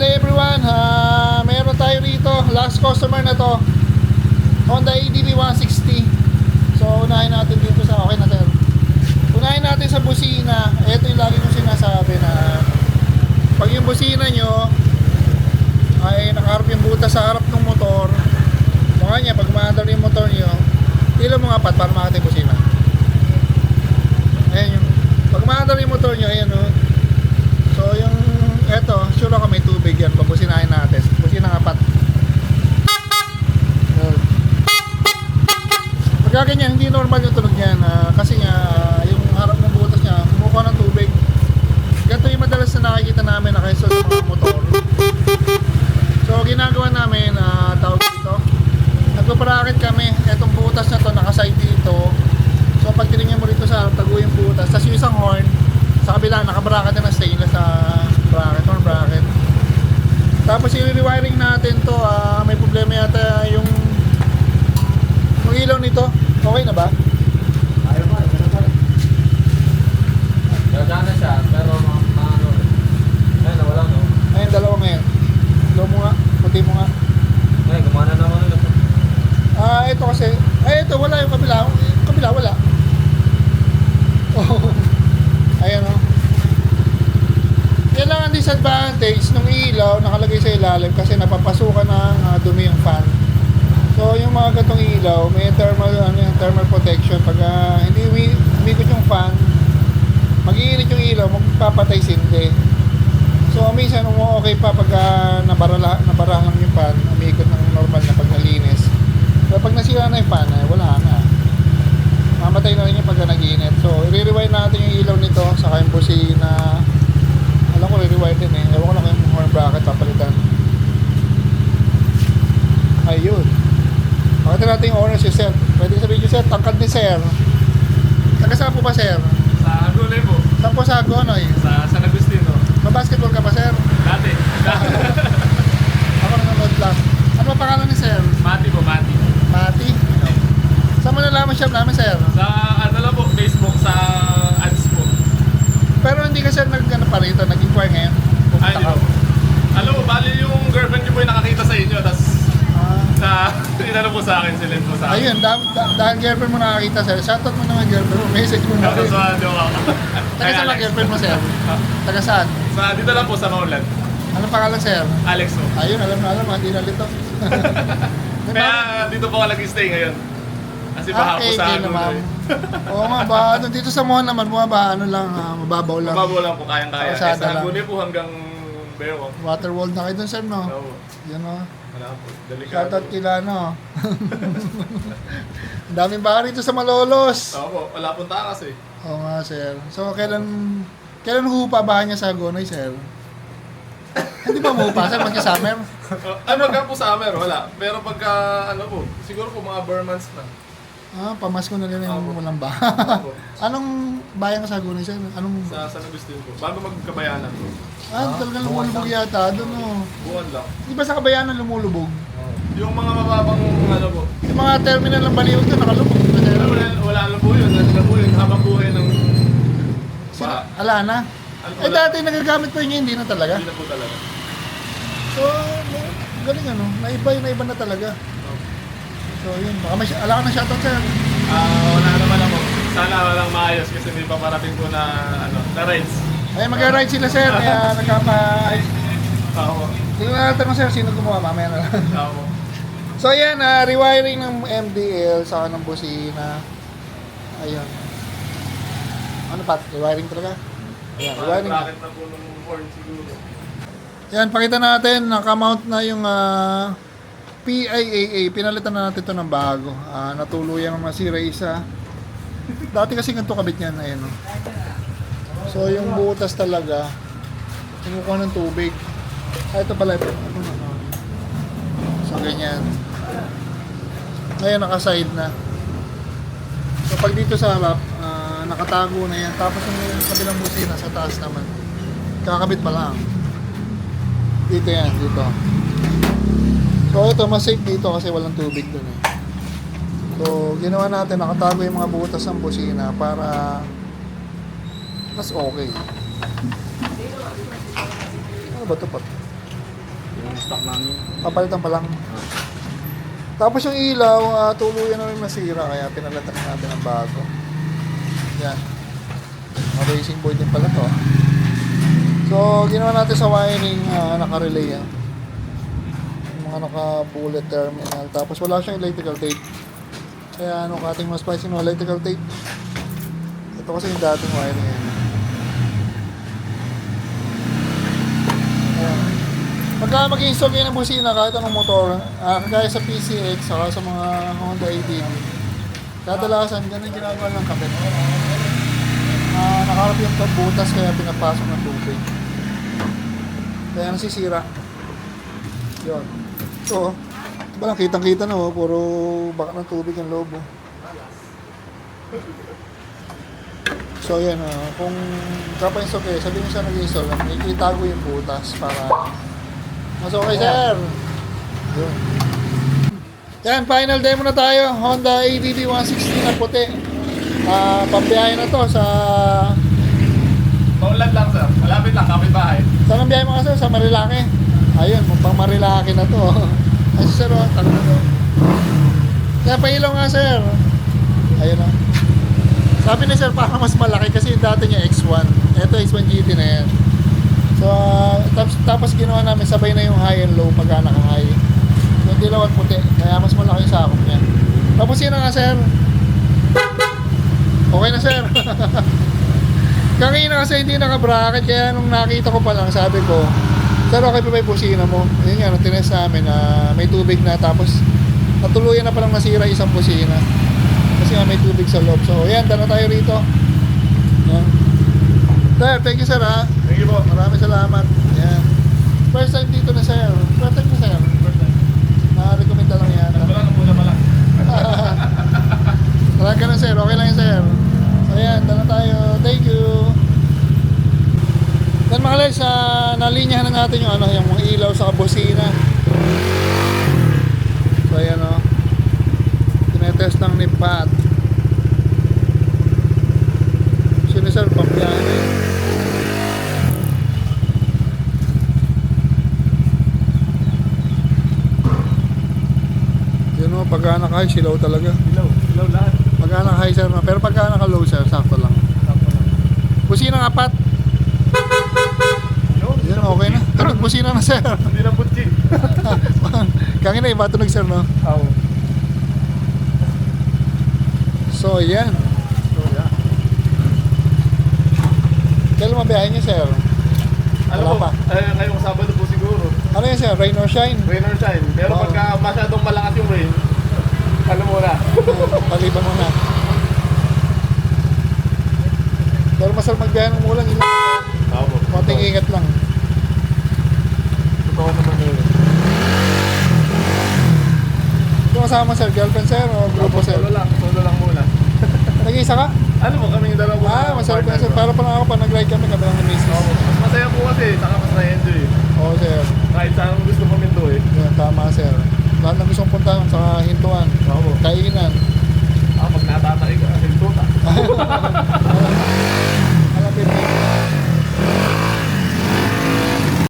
day everyone, meron tayo rito, last customer na to, Honda ADV 160. So unahin natin dito sa, okay na sir, unahin natin sa busina. Ito yung lagi kong sinasabi na pag yung busina nyo ay nakaharap yung butas sa harap ng motor, mga niya, pag maandar yung motor nyo, tilo mo nga pat para makita yung busina. Ayan yung, pag maandar yung motor nyo, ayan o. So yung, eto, sure ako may tubig yan, pabusinahin natin. Busina nga pat. Pagka ganyan, hindi normal yung tunog niyan, kasi nga, yung harap ng butas niya, kumukuha ng tubig. Ganito yung madalas na nakikita namin na kaysa sa mga motor. So ginagawa namin, tawag dito, nagpaparakit kami. Etong butas na to nakaside dito. So pag tinignan mo rito sa harap, tago yung butas. Tapos yung isang horn sa kabila, nakabracket na stainless sa bracket, horn bracket. Tapos i-rewiring natin to, may problema yata yung ilaw nito. Okay na ba? Ayaw pa, gagana siya, pero ano, ayun, nawala no? Ayun, dalawa ngayon. Ilaw mo nga, puti mo nga. Ay, gumana naman ulit. Ito kasi, ito, wala yung kabila. Yung kabila, wala. Oh, ayan o. Yan lang ang disadvantage ng ilaw nakalagay sa ilalim kasi napapasukan ng dumi yung fan. So yung mga gatong ilaw, may thermal, thermal protection. Pag hindi umikot yung fan, mag-iinit yung ilaw, magpapatay sindi. So minsan okay pa pag nabara lang yung fan, umikot ng normal na pag nalinis. So pag nasira na yung fan, wala na. Mamatay na rin yung pag nag-iinit. So i-rewind natin yung ilaw nito, saka yung busina. Alam ko i-rewind din eh. Ewan ko lang yung horn bracket papalitan. Ayun. Pakita natin yung owner si Sir. Pwede sabihin nyo Sir, tangkad ni Sir. Taga saan po ba Sir? Sa Agulay po. Saan po sa Agonoy? Sa San Agustino. Mabasketball ka ba Sir? Dati. Ako nanonood lang. Ano ba pangalan ni Sir? Mati po, Mati. Mati? Saan mo nalaman shop namin Sir? Sa ano lang po, Facebook, sa ads po. Pero hindi ka Sir nag-ano pa rito, nag-inquire ngayon? Ay, Pumunta ka? alam mo, bali yung girlfriend niyo po yung nakakita sa inyo, tapos inano po sa akin, silent po sa akin. Ayun, dahil girlfriend mo nakakita Sir, shoutout mo naman girlfriend mo, message mo na Tapos rin. sa joke ako. Taga saan ba girlfriend mo Sir? Taga saan? Sa dito lang po sa Maulan. Ano pangalan Sir? Alex po. Ayun, alam na hindi nalito. Kaya dito po ako nag-stay ngayon. Kasi baha po sa ano. Oo nga ba, dito sa Mohan naman, ba, ano lang, mababaw lang. Mababaw lang po, kayang-kaya. Kalsada Sa lang. Agulay po hanggang Bewa. Waterwall na kayo dun Sir, no? Oo. Yan o. Wala po. Delikado. Shoutout kila, no? Ang daming baha rito sa Malolos. Oo po, wala pong takas eh. Oo nga, Sir. So, kailan hupa bahay niya sa Agonoy, Sir? Hindi ba hupa, Sir, magka summer? Ay, magka po summer, wala. Pero pagka, ano po, siguro po mga bare months na. Pamasko na rin yung Opo. walang baha. Opo. Anong bayan ka sa Agonoy, Sir? Anong... Sa San Agustin po. Bago magkabayanan po. talagang lumulubog yata doon, no? Buwan lang. Di ba sa kabayanan lumulubog? Yung mga mababang, ano po. Yung mga terminal ng Baliwag doon, nakalubog. Wala na po yun. Ano na po yun. Habang buhay ng baha. Ala na. Wala. Dati nagagamit pa yun, hindi na talaga. Hindi na po talaga. So, galing ano, naiba na talaga. So, yun. Baka ala ka na shoutout, Sir. Wala naman ako. Sana walang maayos kasi may paparating po na, na rides. Ay, mag-ride sila, Sir. Kaya Oo. tingnan natin kung Sir, sino gumawa. Mamaya na lang. Oo. So, ayan, rewiring ng MDL sa ng busina. Ayun. Ano pa? Rewiring talaga? Ayan, rewiring. Bracket na po ng horn siguro. Yan, pakita natin, nakamount na yung PIAA. Pinalitan na natin ito ng bago. Natuluyang masira isa. Dati kasi ganito kabit niyan, ayan o. So yung butas talaga, kumukuha ng tubig. Ito pala, ito. So ganyan. Ngayon nakaside na. So pag dito sa harap, nakatago na yan. Tapos yung kabilang busina sa taas naman. Kakabit pa lang. Dito yan, dito. So ito, mas safe dito kasi walang tubig dun eh. So ginawa natin, nakatago yung mga butas ng busina para mas okay. Ano ba ito pa? stock namin. Papalitan pa lang. Tapos yung ilaw, tuluyan na rin nasira kaya pinalitan natin ng bago. Yan. Racing board din pala to. So, ginawa natin sa wiring, naka-relay yan. Yung mga naka-bullet terminal. Tapos wala siyang electrical tape. Kaya cutting mas spicy no electrical tape. Ito kasi yung dating wiring yan. Ayan. Pagka mag-install kayo ng busina kahit anong motor, kagaya sa PCX, saka sa mga Honda ADV, kadalasan ganun ginagawa ng kapit. Nakaharap yung butas kaya pinapasok ng tubig. Kaya nasisira. Yun. So, diba lang kitang-kita na puro baka ng tubig ang loob. So yan, kung kapa-install kayo, sabihin mo siya nag-install, itago yung butas para mas okay, sir. Yun. Yan, final demo na tayo. Honda ADV 160 na puti. Pambiyahe na to sa... Paulan lang sir, malapit lang, kapitbahay. Saan ang biyahe mo kasi? Sa Marilake. Ayun, pang Marilake na to. Ay, sir, tanong na to. Kaya pailaw nga, sir. Ayun o. Sabi ni sir, parang mas malaki kasi yung dati niya X1. Ito X1 GT na yan. So, tapos ginawa namin sabay na yung high and low pagka naka-high. Yung dilaw at puti. Kaya mas malaki yung sakop niya. Tapos yun na nga, sir. Okay na, sir. Kanina kasi hindi naka-bracket. Kaya nung nakita ko pa lang, sabi ko, sir, okay pa ba yung busina mo? Yun nga, nung tinest namin na may tubig na. Tapos, natuluyan na palang nasira isang busina. Kasi nga may tubig sa loob. So, yan, dala tayo rito. Yan. Sir, thank you, sir, ha. Thank you po. Maraming salamat. Yan. First time dito na, sir. First time na, sir. First time. Nakarekomenda lang yan. Wala na muna pala. Talaga na, sir. Okay lang yan, sir. So, yan. Dala tayo. Thank you. Then, mga guys, nalinyahan na natin yung, yung mga ilaw sa busina. So, ayan, o. Tinetest ng ni Pat. Sino, sir? Pampiyahan na yun. Yun o, pagka naka-high, silaw talaga. Ilaw lahat. Pagka naka-high, sir, pero pagka naka-low, sir, sakto lang. Busina ng apat. Yun, okay na. Tunog busina na, sir. Hindi na butchi. Kangin na, iba tunog, sir, no? Oo. So, yan. So, yeah. Kailan mabiyahin niyo, sir? Ano Wala po? pa. Ngayong Sabado po siguro. Ano yan, sir? Rain or shine? Rain or shine. Pero Oo. pagka masyadong malakas yung rain, ano muna? Paliban mo na. Pero masal magbiyahe ng ulan, yun lang. Oo po. Konting ingat lang. Totoo naman yun. Ito kasama, sir? Girlfriend, sir? O grupo, sir? Solo lang muna. Nag-iisa ka? Ano po kaming dalawa? Masarap na, sir. Para pa lang ako, pag nag-ride kami lang ng misis. Oo, mas masaya po kasi, saka mas na-enjoy. Oo, sir. Kahit saan mo gusto paminto eh. Yan, tama, sir. Lahat ng gustong puntahan sa hintuan. Oo. Kainan. Pag natatay ka, hinto ta.